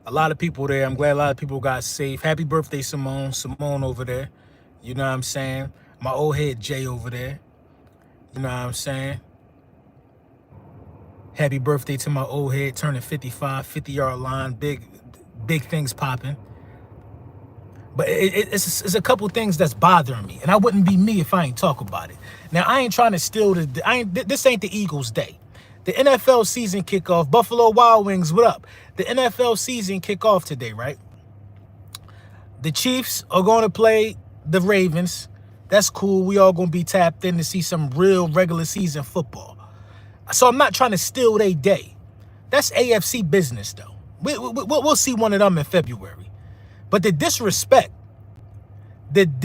A lot of people there. I'm glad a lot of people got safe. Happy birthday, Simone. Simone over there. You know what I'm saying? My old head Jay over there. You know what I'm saying? Happy birthday to my old head turning 55, 50-yard line. Big things popping. But it's a couple things that's bothering me, and I wouldn't be me if I ain't talk about it. Now I ain't trying to steal this ain't the Eagles' day. The NFL season kickoff. Buffalo Wild Wings, what up? The NFL season kickoff today, right? The Chiefs are going to play the Ravens. That's cool. We all going to be tapped in to see some real regular season football. So I'm not trying to steal their day. That's AFC business, though. We'll see one of them in February. But the disrespect that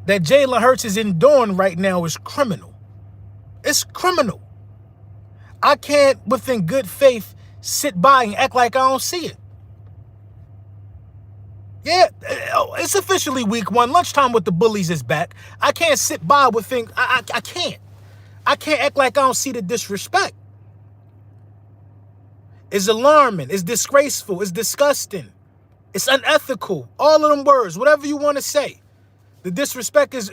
Jalen Hurts is enduring right now is criminal. It's criminal. I can't, within good faith, sit by and act like I don't see it. Yeah, it's officially week 1. Lunchtime with the bullies is back. I can't sit by with things. I can't. I can't act like I don't see the disrespect. It's alarming. It's disgraceful. It's disgusting. It's unethical. All of them words, whatever you want to say. The disrespect is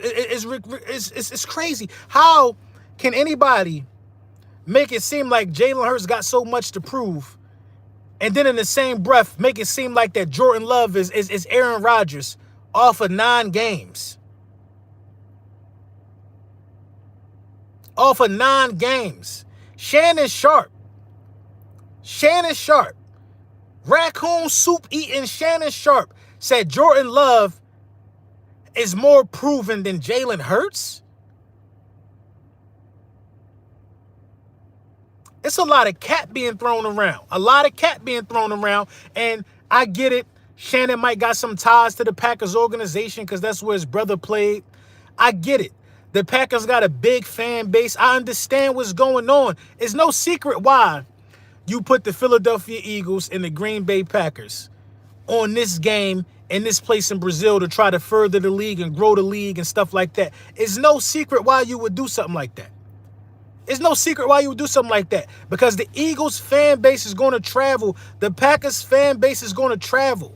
crazy. How can anybody make it seem like Jalen Hurts got so much to prove, and then in the same breath make it seem like that Jordan Love is Aaron Rodgers off of 9 games? Off of 9 games. Shannon Sharp, raccoon soup eating Shannon Sharp said Jordan Love is more proven than Jalen Hurts. It's a lot of cat being thrown around. And I get it. Shannon might got some ties to the Packers organization because that's where his brother played. I get it. The Packers got a big fan base. I understand what's going on. It's no secret why you put the Philadelphia Eagles and the Green Bay Packers on this game in this place in Brazil to try to further the league and grow the league and stuff like that. It's no secret why you would do something like that. It's no secret why you would do something like that. Because the Eagles fan base is going to travel. The Packers fan base is going to travel.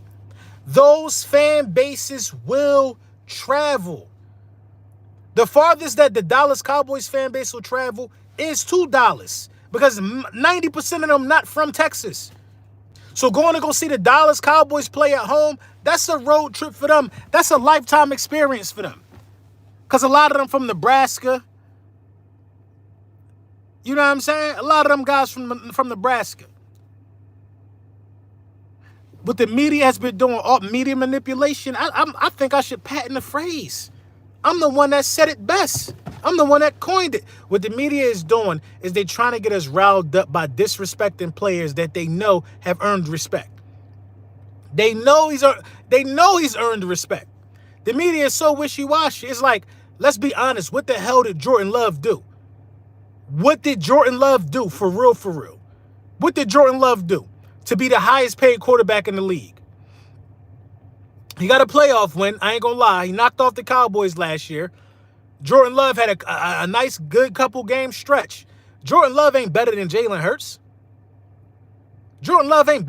Those fan bases will travel. The farthest that the Dallas Cowboys fan base will travel is to Dallas, because 90% of them not from Texas. So going to go see the Dallas Cowboys play at home, that's a road trip for them. That's a lifetime experience for them. Because a lot of them from Nebraska. You know what I'm saying? A lot of them guys from Nebraska. What the media has been doing, all media manipulation, I think I should patent the phrase. I'm the one that said it best. I'm the one that coined it. What the media is doing is they're trying to get us riled up by disrespecting players that they know have earned respect. They know he's earned respect. The media is so wishy-washy. It's like, let's be honest. What the hell did Jordan Love do? What did Jordan Love do for real, for real? What did Jordan Love do to be the highest paid quarterback in the league? He got a playoff win. I ain't going to lie. He knocked off the Cowboys last year. Jordan Love had a nice, good couple game stretch. Jordan Love ain't better than Jalen Hurts. Jordan Love ain't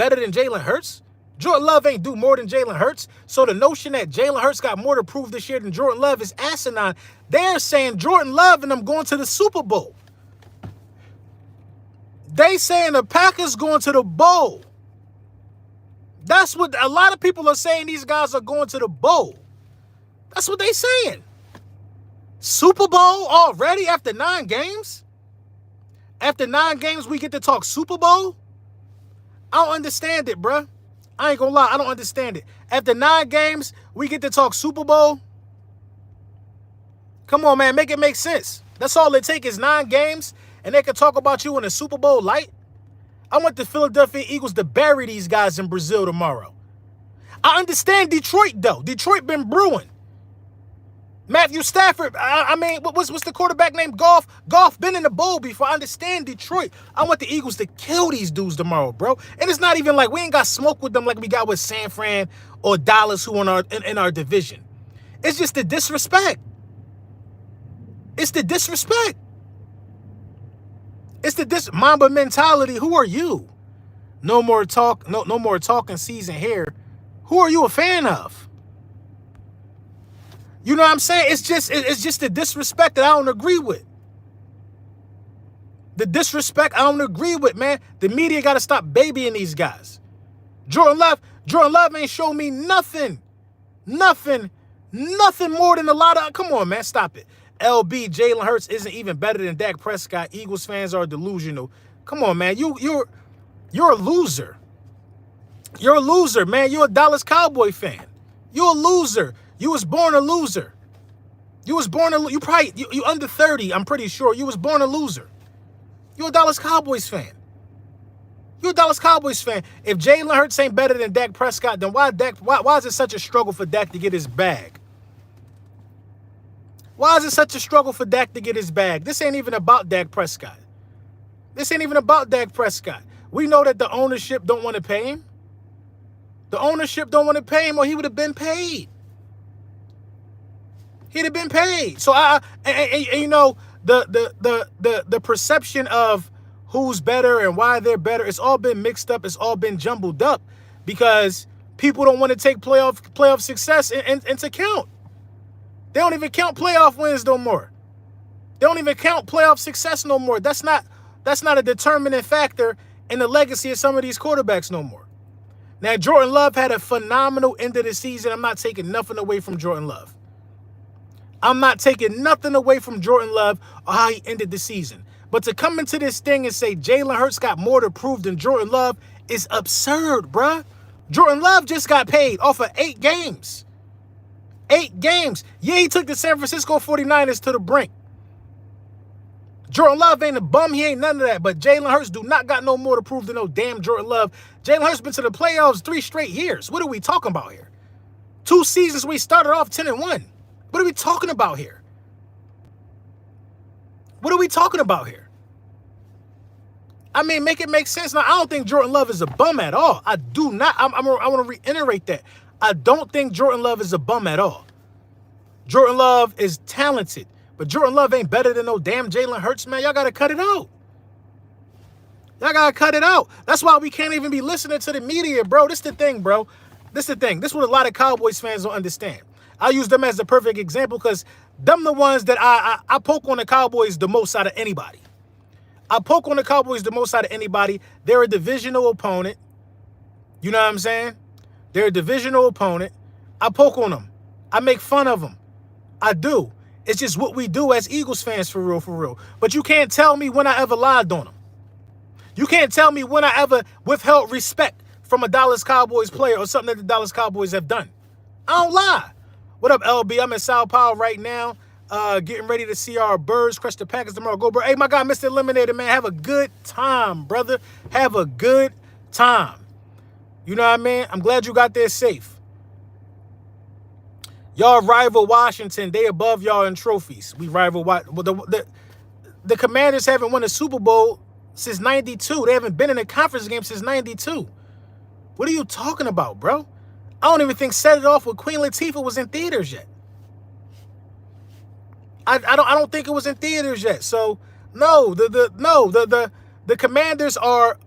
do more than Jalen Hurts. So the notion that Jalen Hurts got more to prove this year than Jordan Love is asinine. They're saying Jordan Love and them going to the Super Bowl. They saying the Packers going to the bowl. That's what a lot of people are saying. These guys are going to the bowl. That's what they saying. Super Bowl already after 9 games? After 9 games, we get to talk Super Bowl? I don't understand it, bruh. I ain't gonna lie. I don't understand it. After 9 games, we get to talk Super Bowl? Come on, man. Make it make sense. That's all it takes is 9 games, and they can talk about you in a Super Bowl light? I want the Philadelphia Eagles to bury these guys in Brazil tomorrow. I understand Detroit, though. Detroit been brewing. Matthew Stafford, I mean, what's the quarterback named Goff? Goff been in the bowl before. I understand Detroit. I want the Eagles to kill these dudes tomorrow, bro. And it's not even like we ain't got smoke with them like we got with San Fran or Dallas, who in our division. It's just the disrespect. It's the disrespect. It's the Mamba mentality. Who are you? No more talk. No more talking season here. Who are you a fan of? You know what I'm saying? It's just the disrespect that I don't agree with. The disrespect I don't agree with, man. The media got to stop babying these guys. Jordan Love ain't show me nothing more than a lot of. Come on, man, stop it. LB, Jalen Hurts isn't even better than Dak Prescott. Eagles fans are delusional. Come on, man. You're a loser. You're a loser, man. You're a Dallas Cowboy fan. You're a loser. You was born a loser. You under 30, I'm pretty sure. You was born a loser. You're a Dallas Cowboys fan. You're a Dallas Cowboys fan. If Jalen Hurts ain't better than Dak Prescott, then why is it such a struggle for Dak to get his bag? Why is it such a struggle for Dak to get his bag? This ain't even about Dak Prescott. This ain't even about Dak Prescott. We know that the ownership don't want to pay him. The ownership don't want to pay him, or he would have been paid. He'd have been paid. So you know, the perception of who's better and why they're better, it's all been mixed up. It's all been jumbled up because people don't want to take playoff success into account. They don't even count playoff wins no more. They don't even count playoff success no more. That's not a determining factor in the legacy of some of these quarterbacks no more. Now, Jordan Love had a phenomenal end of the season. I'm not taking nothing away from Jordan Love. I'm not taking nothing away from Jordan Love or how he ended the season. But to come into this thing and say Jalen Hurts got more to prove than Jordan Love is absurd, bruh. Jordan Love just got paid off of 8 games. 8 games. Yeah, he took the San Francisco 49ers to the brink. Jordan Love ain't a bum. He ain't none of that. But Jalen Hurts do not got no more to prove than no damn Jordan Love. Jalen Hurts been to the playoffs 3 straight years. What are we talking about here? 2 seasons we started off 10-1. What are we talking about here? What are we talking about here? I mean, make it make sense. Now, I don't think Jordan Love is a bum at all. I do not. I want to reiterate that. I don't think Jordan Love is a bum at all. Jordan Love is talented, but Jordan Love ain't better than no damn Jalen Hurts, man. Y'all got to cut it out. Y'all got to cut it out. That's why we can't even be listening to the media, bro. This the thing, bro. This the thing. This is what a lot of Cowboys fans don't understand. I use them as the perfect example because them the ones that I poke on the Cowboys the most out of anybody. I poke on the Cowboys the most out of anybody. They're a divisional opponent. You know what I'm saying? They're a divisional opponent. I poke on them. I make fun of them. I do. It's just what we do as Eagles fans, for real, for real. But you can't tell me when I ever lied on them. You can't tell me when I ever withheld respect from a Dallas Cowboys player or something that the Dallas Cowboys have done. I don't lie. What up, LB? I'm in Sao Paulo right now, getting ready to see our Birds crush the Packers tomorrow. Go, bro. Hey, my guy, Mr. Eliminator, man. Have a good time, brother. Have a good time. You know what I mean? I'm glad you got there safe. Y'all rival Washington. They above y'all in trophies. We rival the Commanders haven't won a Super Bowl since 92. They haven't been in a conference game since 92. What are you talking about, bro? I don't even think Set It Off with Queen Latifah was in theaters yet. I don't think it was in theaters yet. So no, the Commanders are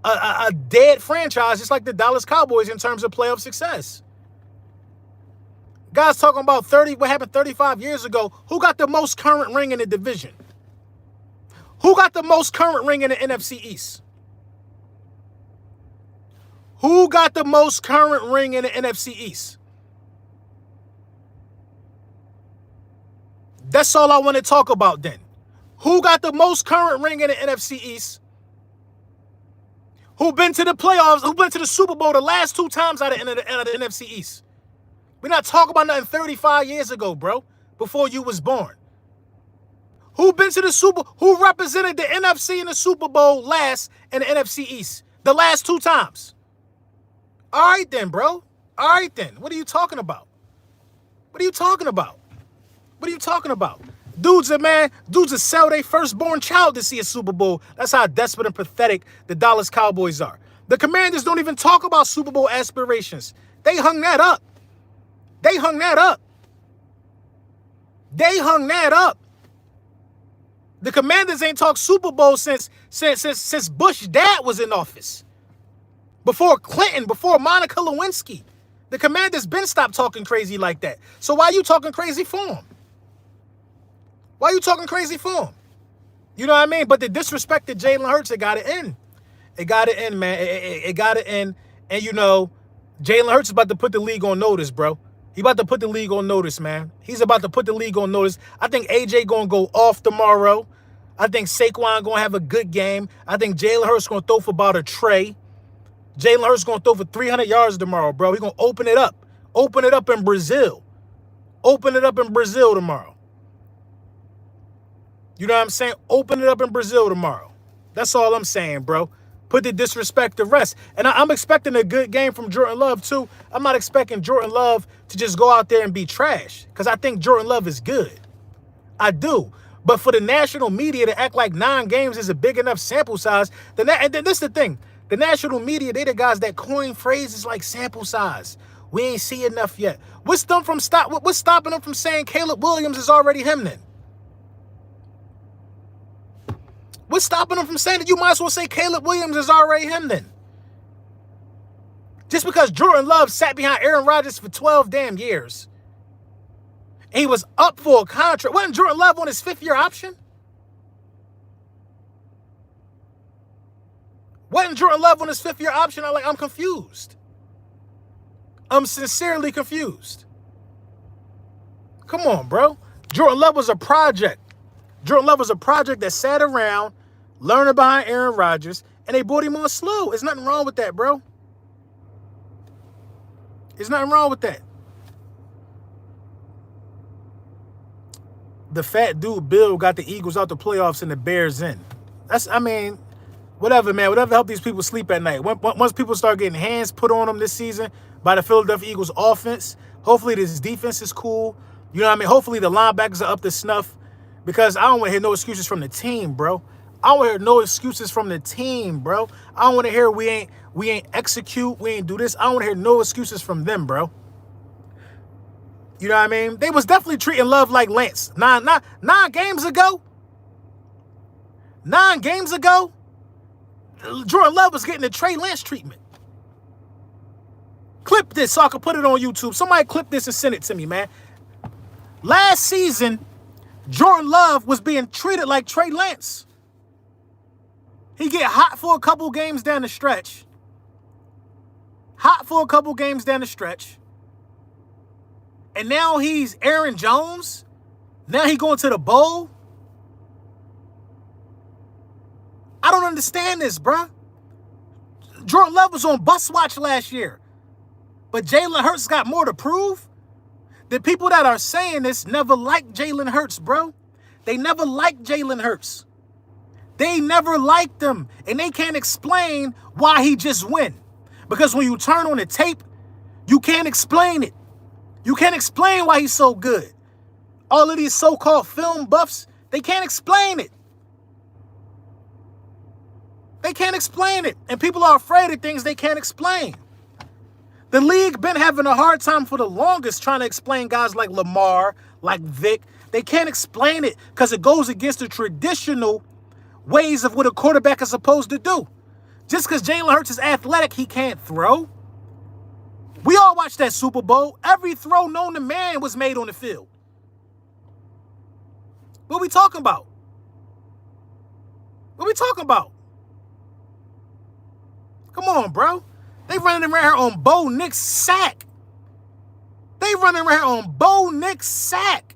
a dead franchise, just like the Dallas Cowboys in terms of playoff success. Guys talking about what happened 35 years ago. Who got the most current ring in the division? Who got the most current ring in the NFC East? Who got the most current ring in the NFC East? That's all I want to talk about then. Who got the most current ring in the NFC East? Who been to the playoffs? Who been to the Super Bowl the last 2 times out of the NFC East? We're not talking about nothing 35 years ago, bro, before you was born. Who been to the who represented the NFC in the Super Bowl last in the NFC East? The last 2 times. All right then, bro. All right then. What are you talking about? What are you talking about? What are you talking about? Dudes will sell their firstborn child to see a Super Bowl. That's how desperate and pathetic the Dallas Cowboys are. The Commanders don't even talk about Super Bowl aspirations. They hung that up. They hung that up. They hung that up. The Commanders ain't talked Super Bowl since Bush dad was in office. Before Clinton, before Monica Lewinsky. The Commanders been stopped talking crazy like that. So why you talking crazy for him? Why you talking crazy for him? You know what I mean? But the disrespect to Jalen Hurts, it got to end. It got to end, man. It got to end. And, you know, Jalen Hurts is about to put the league on notice, bro. He about to put the league on notice, man. He's about to put the league on notice. I think AJ going to go off tomorrow. I think Saquon going to have a good game. I think Jalen Hurts going to throw for about a tray. Jalen Hurts going to throw for 300 yards tomorrow, bro. He's going to open it up. Open it up in Brazil. Open it up in Brazil tomorrow. You know what I'm saying? Open it up in Brazil tomorrow. That's all I'm saying, bro. Put the disrespect to rest. And I'm expecting a good game from Jordan Love, too. I'm not expecting Jordan Love to just go out there and be trash, because I think Jordan Love is good. I do. But for the national media to act like 9 games is a big enough sample size, and this is the thing. The national media, they the guys that coin phrases like sample size. We ain't see enough yet. What's stopping them from saying Caleb Williams is already him then? What's stopping them from saying that? You might as well say Caleb Williams is already him then. Just because Jordan Love sat behind Aaron Rodgers for 12 damn years, and he was up for a contract. Wasn't Jordan Love on his 5th-year option? Wasn't Jordan Love on his 5th-year option? I'm confused. I'm sincerely confused. Come on, bro. Jordan Love was a project. Jordan Love was a project that sat around, learning behind Aaron Rodgers, and they brought him on slow. There's nothing wrong with that, bro. There's nothing wrong with that. The fat dude Bill got the Eagles out the playoffs and the Bears in. Whatever, man. Whatever help these people sleep at night. Once people start getting hands put on them this season by the Philadelphia Eagles offense, hopefully this defense is cool. You know what I mean? Hopefully the linebackers are up to snuff, because I don't want to hear no excuses from the team, bro. I don't want to hear no excuses from the team, bro. I don't want to hear we ain't execute, we ain't do this. I don't want to hear no excuses from them, bro. You know what I mean? They was definitely treating Love like Lance. 9 games ago. 9 games ago, Jordan Love was getting the Trey Lance treatment. Clip this so I can put it on YouTube. Somebody clip this and send it to me, man. Last season, Jordan Love was being treated like Trey Lance. He get hot for a couple games down the stretch. And now he's Aaron Jones. Now he going to the bowl. I don't understand this, bruh. Jordan Love was on bus watch last year. But Jalen Hurts got more to prove. The people that are saying this never liked Jalen Hurts, bro. They never liked Jalen Hurts. They never liked him. And they can't explain why he just win. Because when you turn on the tape, you can't explain it. You can't explain why he's so good. All of these so-called film buffs, they can't explain it. They can't explain it. And people are afraid of things they can't explain. The league been having a hard time for the longest trying to explain guys like Lamar, like Vic. They can't explain it because it goes against the traditional ways of what a quarterback is supposed to do. Just because Jalen Hurts is athletic, he can't throw. We all watched that Super Bowl. Every throw known to man was made on the field. What we talking about? What we talking about? Come on, bro. They running around here on Bo Nick's sack. They running around on Bo Nick's sack.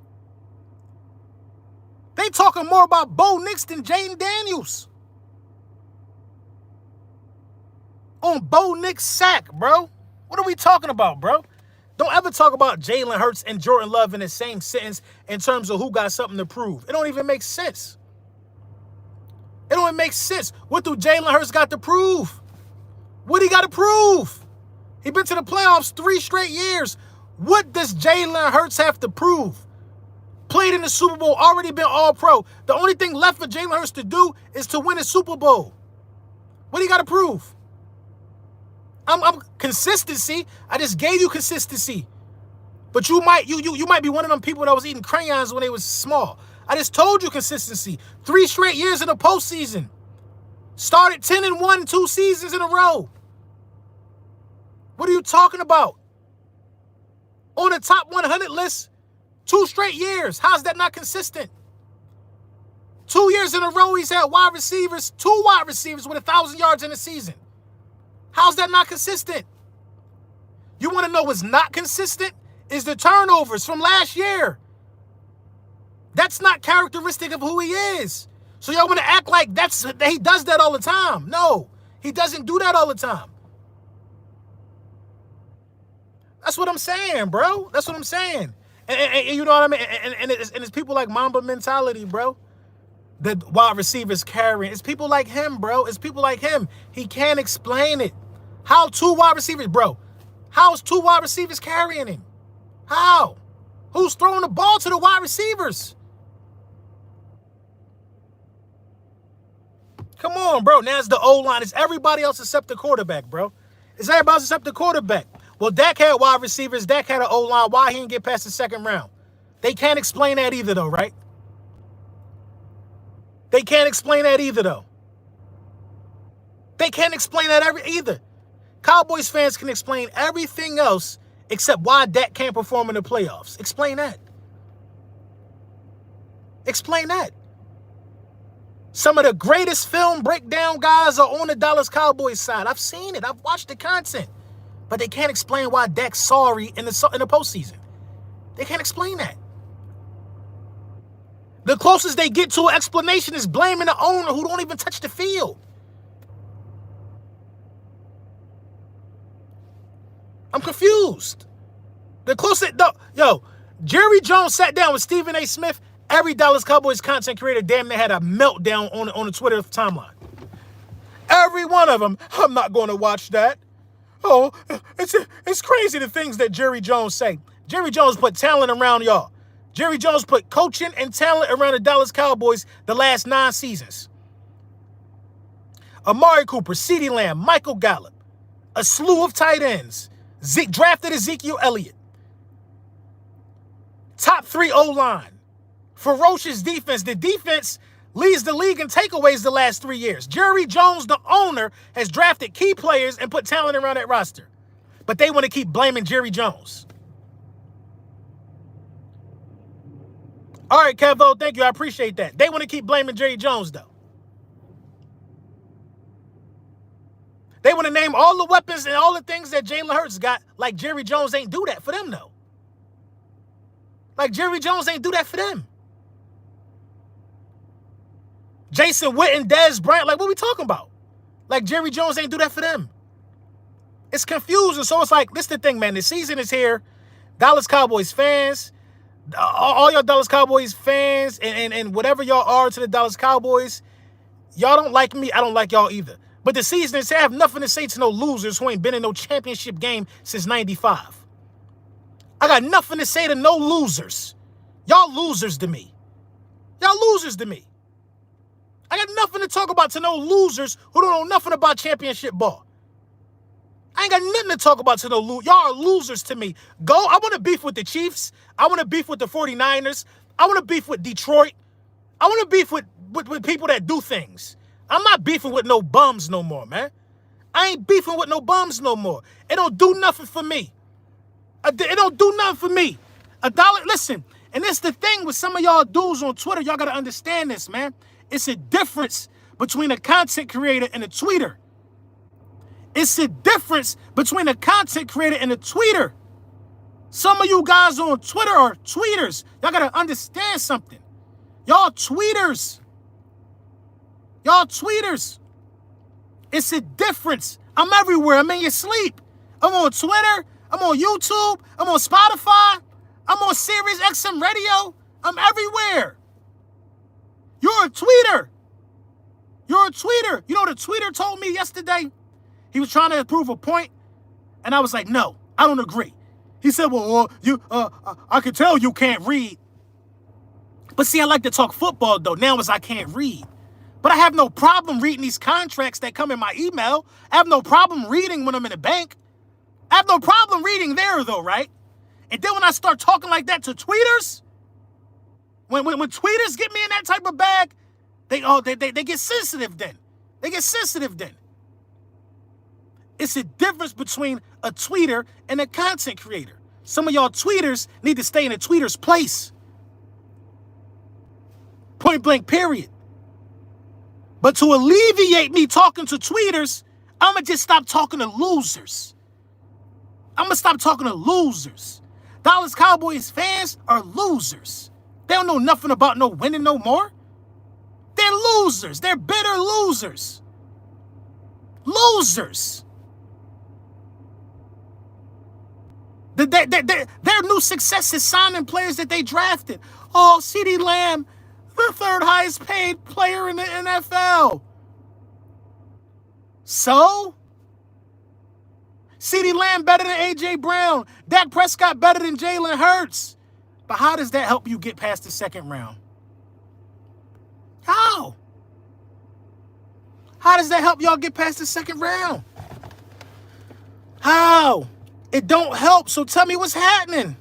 They talking more about Bo Nix than Jaden Daniels. On Bo Nick's sack, bro. What are we talking about, bro? Don't ever talk about Jalen Hurts and Jordan Love in the same sentence in terms of who got something to prove. It don't even make sense. It don't even make sense. What do Jalen Hurts got to prove? What he got to prove? He been to the playoffs 3 straight years. What does Jalen Hurts have to prove? Played in the Super Bowl, already been All-Pro. The only thing left for Jalen Hurts to do is to win a Super Bowl. What do you got to prove? I'm consistency. I just gave you consistency. But you might be one of them people that was eating crayons when they was small. I just told you consistency. 3 straight years in the postseason. Started 10-1 2 seasons in a row. What are you talking about? On the top 100 list, 2 straight years. How's that not consistent? 2 years in a row, he's had 2 wide receivers with 1,000 yards in a season. How's that not consistent? You want to know what's not consistent? Is the turnovers from last year. That's not characteristic of who he is. So y'all want to act like he does that all the time. No, he doesn't do that all the time. That's what I'm saying, bro. That's what I'm saying. And you know what I mean? And it's people like Mamba mentality, bro. The wide receivers carrying. It's people like him, bro. It's people like him. He can't explain it. How 2 wide receivers, bro? How's 2 wide receivers carrying him? How? Who's throwing the ball to the wide receivers? Come on, bro. Now it's the O-line. It's everybody else except the quarterback, bro. It's everybody else except the quarterback. Well, Dak had wide receivers. Dak had an O-line. Why he didn't get past the second round? They can't explain that either, though, right? They can't explain that either, though. They can't explain that either. Cowboys fans can explain everything else except why Dak can't perform in the playoffs. Explain that. Explain that. Some of the greatest film breakdown guys are on the Dallas Cowboys side. I've seen it. I've watched the content. But they can't explain why Dak's sorry in the postseason. They can't explain that. The closest they get to an explanation is blaming the owner who don't even touch the field. I'm confused. The closest, Jerry Jones sat down with Stephen A. Smith. Every Dallas Cowboys content creator damn near had a meltdown on the Twitter timeline. Every one of them. I'm not going to watch that. Oh, it's crazy the things that Jerry Jones say. Jerry Jones put talent around y'all. Jerry Jones put coaching and talent around the Dallas Cowboys the last 9 seasons. Amari Cooper, CeeDee Lamb, Michael Gallup, a slew of tight ends. Drafted Ezekiel Elliott. Top 3 O-line. Ferocious defense. The defense leads the league in takeaways the last 3 years. Jerry Jones, the owner, has drafted key players and put talent around that roster. But they want to keep blaming Jerry Jones. All right, Kevo, thank you. I appreciate that. They want to keep blaming Jerry Jones, though. They want to name all the weapons and all the things that Jalen Hurts got, like Jerry Jones ain't do that for them, though. Like Jerry Jones ain't do that for them. Jason Witten, Dez Bryant, like what we talking about? Like Jerry Jones ain't do that for them. It's confusing. So it's like, this the thing, man. The season is here. Dallas Cowboys fans, all y'all Dallas Cowboys fans and whatever y'all are to the Dallas Cowboys, y'all don't like me. I don't like y'all either. But the season is here. I have nothing to say to no losers who ain't been in no championship game since 95. I got nothing to say to no losers. Y'all losers to me. Y'all losers to me. I got nothing to talk about to no losers who don't know nothing about championship ball. I ain't got nothing to talk about to no losers. Y'all are losers to me. I want to beef with the Chiefs. I want to beef with the 49ers. I want to beef with Detroit. I want to beef with people that do things. I'm not beefing with no bums no more, man. I ain't beefing with no bums no more. It don't do nothing for me. It don't do nothing for me. Listen, and it's the thing with some of y'all dudes on Twitter. Y'all got to understand this, man. It's a difference between a content creator and a tweeter. It's a difference between a content creator and a tweeter. Some of you guys on Twitter are tweeters. Y'all got to understand something. Y'all tweeters. Y'all tweeters. It's a difference. I'm everywhere. I'm in your sleep. I'm on Twitter. I'm on YouTube. I'm on Spotify. I'm on Sirius XM Radio. I'm everywhere. You're a tweeter. You're a tweeter. You know what a tweeter told me yesterday? He was trying to prove a point, and I was like, no, I don't agree. He said, well, I can tell you can't read. But see, I like to talk football, though. Now as I can't read. But I have no problem reading these contracts that come in my email. I have no problem reading when I'm in the bank. I have no problem reading there, though, right? And then when I start talking like that to tweeters, when tweeters get me in that type of bag, they get sensitive then. They get sensitive then. It's a difference between a tweeter and a content creator. Some of y'all tweeters need to stay in a tweeter's place. Point blank, period. But to alleviate me talking to tweeters, I'm going to just stop talking to losers. I'm going to stop talking to losers. Dallas Cowboys fans are losers. They don't know nothing about no winning no more. They're losers. They're bitter losers. Losers. Their new success is signing players that they drafted. Oh, CeeDee Lamb, the third highest paid player in the NFL. So? CeeDee Lamb better than A.J. Brown. Dak Prescott better than Jalen Hurts. But how does that help you get past the second round? How? How does that help y'all get past the second round? How? It don't help, so tell me what's happening.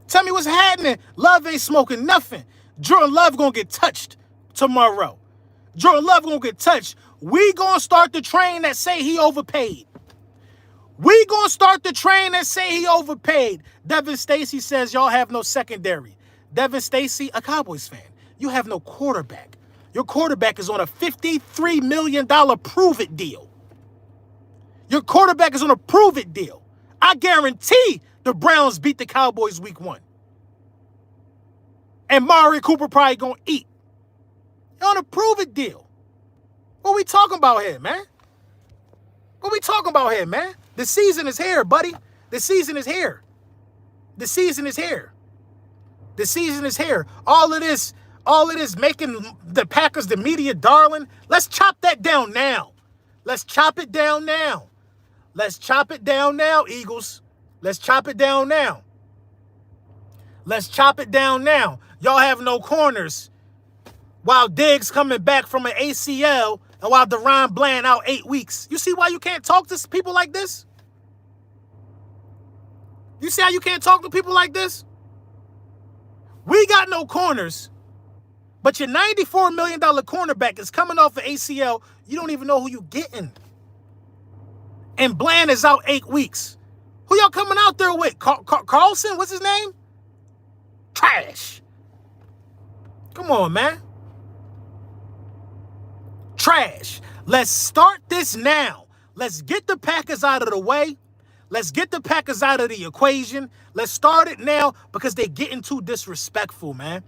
Tell me what's happening. Love ain't smoking nothing. Jordan Love gonna get touched tomorrow. Jordan Love gonna get touched. We gonna start the train that say he overpaid. We gonna start the train that say he overpaid. Devin Stacy says y'all have no secondary. Devin Stacy, a Cowboys fan. You have no quarterback. Your quarterback is on a $53 million prove-it deal. Your quarterback is on a prove-it deal. I guarantee the Browns beat the Cowboys week 1. And Mari Cooper probably gonna eat. You're on a prove-it deal. What we talking about here, man? What we talking about here, man? The season is here, buddy. The season is here. The season is here. The season is here. All it is making the Packers the media darling. Let's chop that down now. Let's chop it down now. Let's chop it down now, Eagles. Let's chop it down now. Let's chop it down now. Y'all have no corners. While Diggs coming back from an ACL and while Deron Bland out 8 weeks. You see why you can't talk to people like this? You see how you can't talk to people like this? We got no corners, but your $94 million cornerback is coming off an ACL. You don't even know who you getting. And Bland is out 8 weeks. Who y'all coming out there with? Carlson? What's his name? Trash. Come on, man. Trash. Let's start this now. Let's get the Packers out of the way. Let's get the Packers out of the equation. Let's start it now because they getting too disrespectful, man.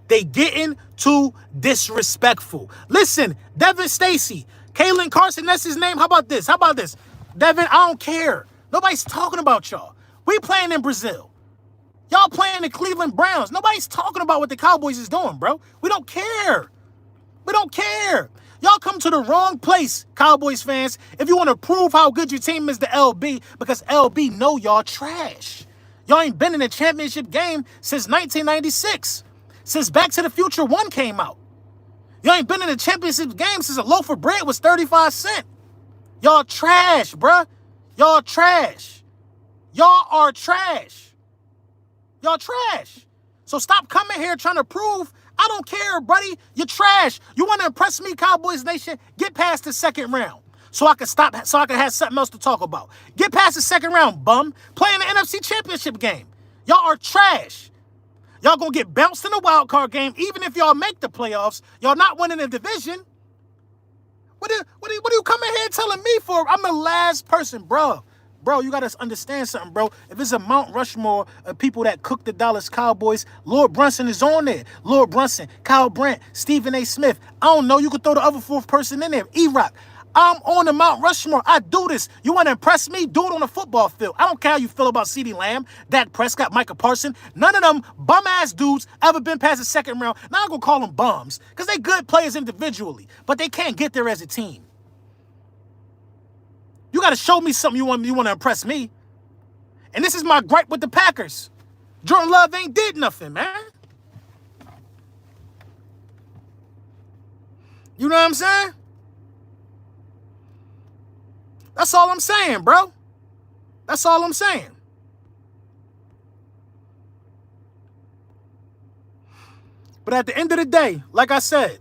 They getting too disrespectful. Listen, Devin Stacy, Kalen Carson, that's his name. How about this? How about this? Devin, I don't care. Nobody's talking about y'all. We playing in Brazil. Y'all playing the Cleveland Browns. Nobody's talking about what the Cowboys is doing, bro. We don't care. We don't care. Y'all come to the wrong place, Cowboys fans, if you want to prove how good your team is to LB, because LB know y'all trash. Y'all ain't been in a championship game since 1996, since Back to the Future 1 came out. Y'all ain't been in a championship game since a loaf of bread was 35 cents. Y'all trash, bruh. Y'all trash. Y'all are trash. Y'all trash. So stop coming here trying to prove. I don't care, buddy. You're trash. You want to impress me, Cowboys Nation? Get past the second round so I can stop, so I can have something else to talk about. Get past the second round, bum. Play in the NFC Championship game. Y'all are trash. Y'all gonna get bounced in the wild card game, even if y'all make the playoffs. Y'all not winning the division. What are you coming here telling me for? I'm the last person, bro. Bro, you got to understand something, bro. If it's a Mount Rushmore of people that cook the Dallas Cowboys, Lord Brunson is on there. Lord Brunson, Kyle Brandt, Stephen A. Smith. I don't know. You could throw the other fourth person in there. E-Rock. I'm on the Mount Rushmore. I do this. You want to impress me? Do it on the football field. I don't care how you feel about CeeDee Lamb, Dak Prescott, Micah Parsons. None of them bum-ass dudes ever been past the second round. Now I'm going to call them bums because they good players individually, but they can't get there as a team. You got to show me something you want to impress me. And this is my gripe with the Packers. Jordan Love ain't did nothing, man. You know what I'm saying? That's all I'm saying, bro. That's all I'm saying. But at the end of the day, like I said,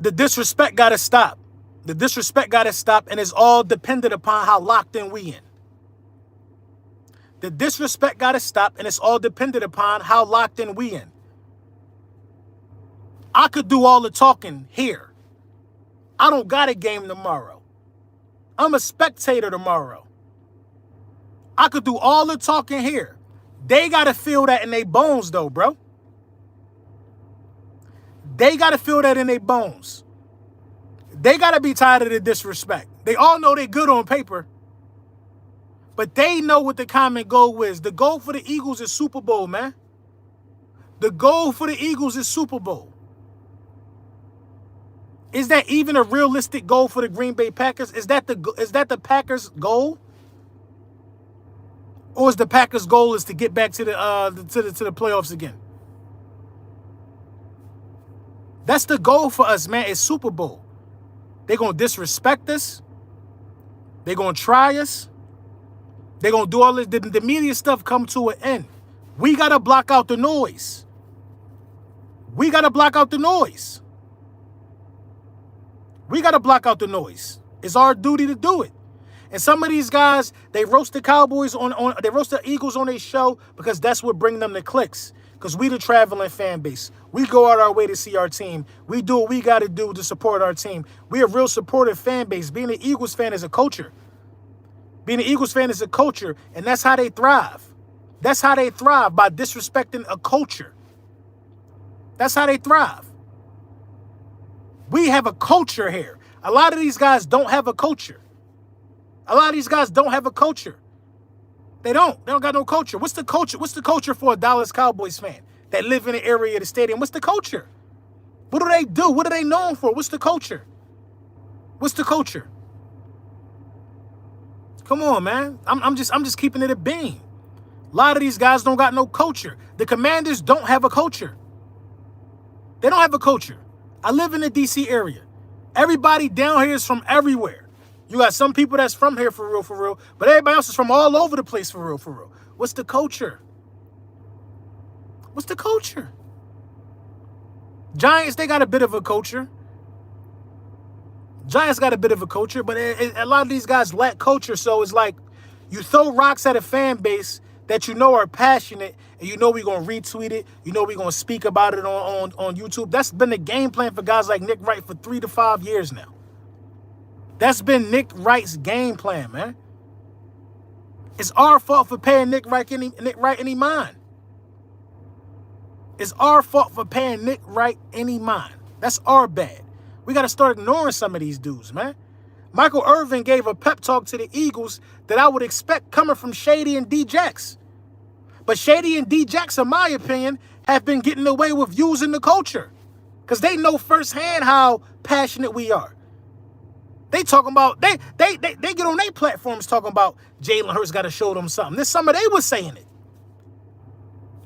the disrespect got to stop. The disrespect got to stop, and it's all dependent upon how locked in we in. The disrespect got to stop, and it's all dependent upon how locked in we in. I could do all the talking here. I don't got a game tomorrow. I'm a spectator tomorrow. I could do all the talking here. They got to feel that in their bones, though, bro. They got to feel that in their bones. They got to be tired of the disrespect. They all know they're good on paper. But they know what the common goal is. The goal for the Eagles is Super Bowl, man. The goal for the Eagles is Super Bowl. Is that even a realistic goal for the Green Bay Packers? Is that the Packers' goal? Or is the Packers' goal is to get back to the playoffs again? That's the goal for us, man. It's Super Bowl. They're going to disrespect us. They're going to try us. They're going to do all this. The media stuff come to an end. We got to block out the noise. We got to block out the noise. We got to block out the noise. It's our duty to do it. And some of these guys, they roast the Cowboys they roast the Eagles on their show because that's what bring them the clicks. Because we the traveling fan base. We go out our way to see our team. We do what we got to do to support our team. We a real supportive fan base. Being an Eagles fan is a culture. Being an Eagles fan is a culture, and that's how they thrive. That's how they thrive, by disrespecting a culture. That's how they thrive. We have a culture here. A lot of these guys don't have a culture. A lot of these guys don't have a culture. They don't. They don't got no culture. What's the culture? What's the culture for a Dallas Cowboys fan that live in the area of the stadium? What's the culture? What do they do? What are they known for? What's the culture? What's the culture? Come on, man. I'm just keeping it a beam. A lot of these guys don't got no culture. The Commanders don't have a culture. They don't have a culture. I live in the D.C. area. Everybody down here is from everywhere. You got some people that's from here for real, but everybody else is from all over the place for real. What's the culture? What's the culture? Giants, they got a bit of a culture. Giants got a bit of a culture, but a lot of these guys lack culture, so it's like you throw rocks at a fan base that you know are passionate, and you know we're going to retweet it, you know we're going to speak about it on YouTube. That's been the game plan for guys like Nick Wright for 3 to 5 years now. That's been Nick Wright's game plan, man. It's our fault for paying Nick Wright any mind. It's our fault for paying Nick Wright any mind. That's our bad. We got to start ignoring some of these dudes, man. Michael Irvin gave a pep talk to the Eagles that I would expect coming from Shady and D-Jax. But Shady and D-Jax, in my opinion, have been getting away with using the culture because they know firsthand how passionate we are. They talking about, they get on their platforms talking about Jalen Hurts got to show them something. This summer, they was saying it.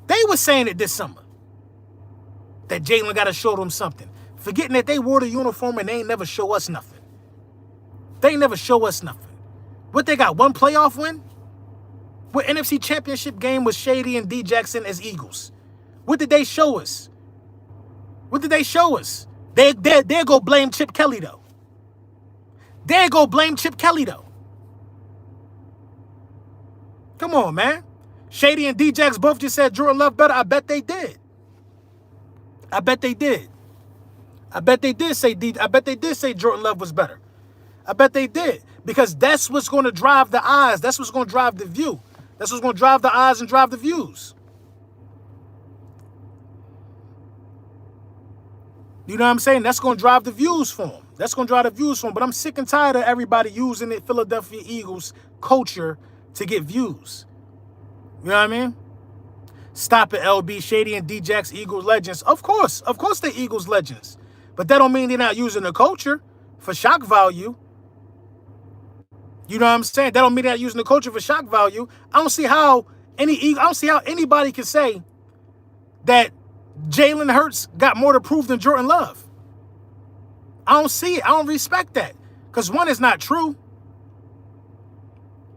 They was saying it this summer. That Jalen got to show them something. Forgetting that they wore the uniform and they ain't never show us nothing. They ain't never show us nothing. What, they got one playoff win? What NFC Championship game was Shady and D Jackson as Eagles? What did they show us? What did they show us? They'll go blame Chip Kelly, though. They'll go blame Chip Kelly, though. Come on, man. Shady and D-Jax both just said Jordan Love better. I bet they did. I bet they did. I bet they did say Jordan Love was better. I bet they did. Because that's what's going to drive the eyes. That's what's going to drive the view. That's what's going to drive the eyes and drive the views. You know what I'm saying? That's going to drive the views for him. That's going to drive the views for him. But I'm sick and tired of everybody using the Philadelphia Eagles culture to get views. You know what I mean? Stop it, LB. Shady and D-Jax, Eagles legends. Of course they're Eagles legends. But that don't mean they're not using the culture for shock value. You know what I'm saying? That don't mean they're not using the culture for shock value. I don't see how anybody can say that Jalen Hurts got more to prove than Jordan Love. I don't see it. I don't respect that. Because one, is not true.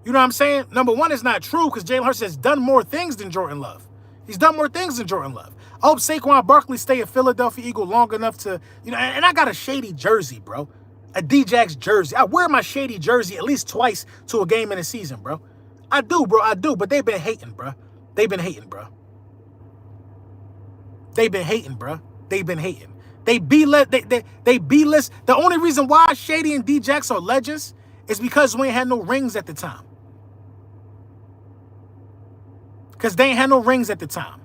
You know what I'm saying? Number one, is not true because Jalen Hurts has done more things than Jordan Love. He's done more things than Jordan Love. I hope Saquon Barkley stay a Philadelphia Eagle long enough to, and I got a Shady jersey, bro. a D-Jax jersey. I wear my shady jersey at least twice to a game in a season, bro. I do, bro. I do. But they've been hating, bro. They've been hating, bro. They've been hating, bro. They've been hating. They B-list. They B-list. The only reason why Shady and D-Jax are legends is because we ain't had no rings at the time. Because they ain't had no rings at the time.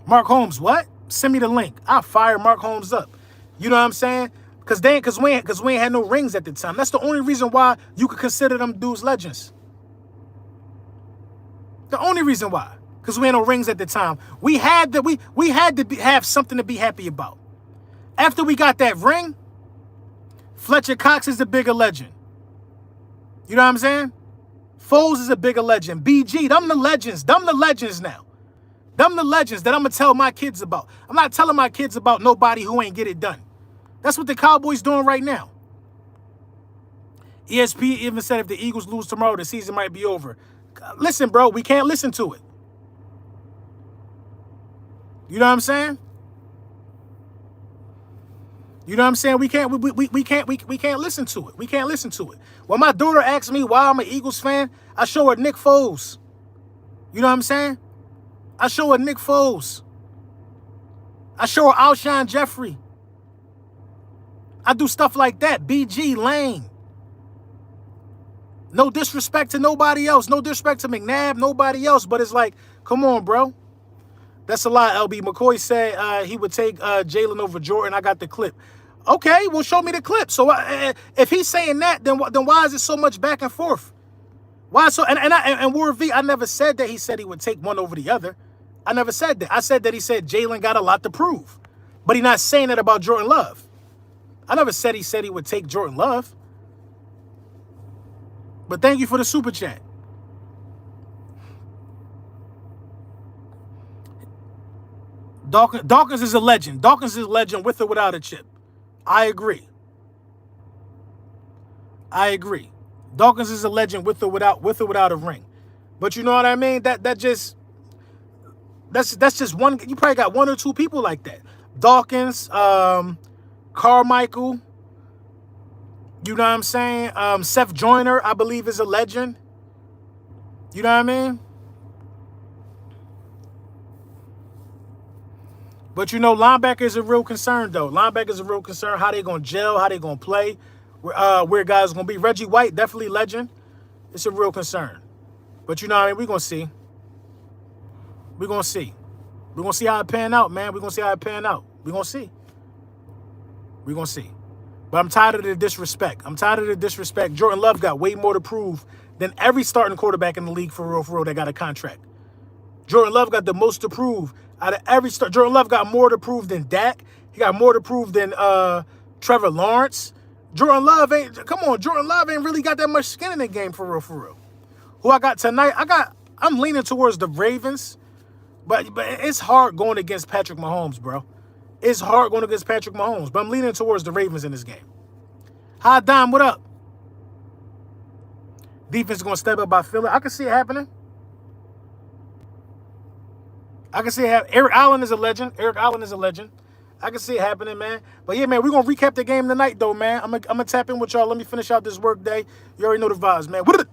Mark Holmes, what? Send me the link. I'll fire Mark Holmes up. You know what I'm saying? Because we ain't had no rings at the time. That's the only reason why you could consider them dudes legends. The only reason why. Because we had no rings at the time. We had to have something to be happy about. After we got that ring, Fletcher Cox is the bigger legend. You know what I'm saying? Foles is a bigger legend. BG, them the legends. Them the legends now. Them the legends that I'm going to tell my kids about. I'm not telling my kids about nobody who ain't get it done. That's what the Cowboys doing right now. ESP even said if the Eagles lose tomorrow, the season might be over. Listen, bro, we can't listen to it. You know what I'm saying? You know what I'm saying? We can't listen to it. We can't listen to it. When my daughter asks me why I'm an Eagles fan, I show her Nick Foles. You know what I'm saying? I show her Nick Foles. I show her Alshon Jeffrey. I do stuff like that. BG Lane. No disrespect to nobody else. No disrespect to McNabb, nobody else. But it's like, come on, bro. That's a lot, LB. McCoy said he would take Jalen over Jordan. I got the clip. Okay, well, show me the clip. So if he's saying that, then why is it so much back and forth? Why so? And Ward V, I never said that he said he would take one over the other. I never said that. I said that he said Jalen got a lot to prove. But he's not saying that about Jordan Love. I never said he would take Jordan Love. But thank you for the super chat. Dawkins is a legend. Dawkins is a legend with or without a chip. I agree. I agree. Dawkins is a legend with or without a ring. But you know what I mean? That's just one. You probably got one or two people like that. Dawkins, Carmichael. You know what I'm saying? Seth Joyner, I believe, is a legend. You know what I mean? But, you know, linebacker is a real concern, though. Linebacker is a real concern. How they going to gel, how they going to play, where guys going to be. Reggie White, definitely legend. It's a real concern. But, you know what I mean? We're going to see. We're going to see. We're going to see how it pan out, man. We're going to see how it pan out. We're going to see. We're going to see. But I'm tired of the disrespect. I'm tired of the disrespect. Jordan Love got way more to prove than every starting quarterback in the league for real that got a contract. Jordan Love got the most to prove out of every start. Jordan Love got more to prove than Dak. He got more to prove than Trevor Lawrence. Jordan Love ain't really got that much skin in the game for real. Who I got tonight? I'm leaning towards the Ravens, but it's hard going against Patrick Mahomes, bro. It's hard going against Patrick Mahomes, but I'm leaning towards the Ravens in this game. Hi, Dom, what up? Defense is going to step up by Philly. I can see it happening. I can see it happen. Eric Allen is a legend. I can see it happening, man. But, yeah, man, we're going to recap the game tonight, though, man. I'm going to tap in with y'all. Let me finish out this work day. You already know the vibes, man. What